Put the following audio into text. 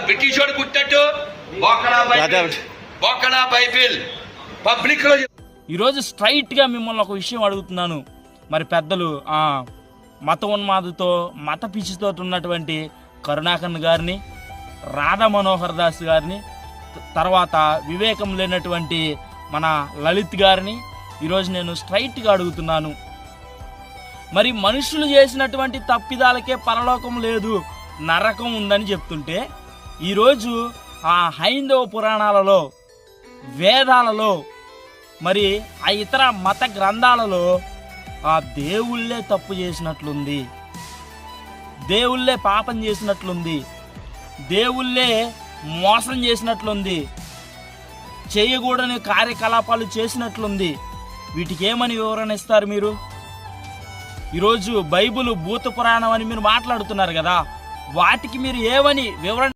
British వాడు పుట్టినట్టు బోకడా Bible public లో. ఈరోజు స్ట్రైట్గా మిమ్మల్ని ఒక విషయం అడుగుతున్నాను. మరి పెద్దలు మత ఉన్మాదతో మత పిచ్చితో ఉన్నటువంటి కరుణాకర్ గారిని, రాధా మనోహర్ దాస్ గారిని, తర్వాత వివేకం లేనటువంటి మన లలిత్ గారిని ఈరోజు నేను స్ట్రైట్గా అడుగుతున్నాను. మరి మనుషులు చేసినటువంటి తప్పిదాలకే పరలోకం లేదు, నరకం ఉందని చెప్తుంటే ఈరోజు ఆ హైందవ పురాణాలలో, వేదాలలో, మరి ఆ ఇతర మత గ్రంథాలలో ఆ దేవుళ్ళే తప్పు చేసినట్లుంది, దేవుళ్ళే పాపం చేసినట్లుంది, దేవుళ్ళే మోసం చేసినట్లుంది, చేయకూడని కార్యకలాపాలు చేసినట్లుంది. వీటికి ఏమని వివరణ ఇస్తారు మీరు? ఈరోజు బైబిల్ భూత పురాణం అని మీరు మాట్లాడుతున్నారు కదా, వాటికి మీరు ఏమని వివరణ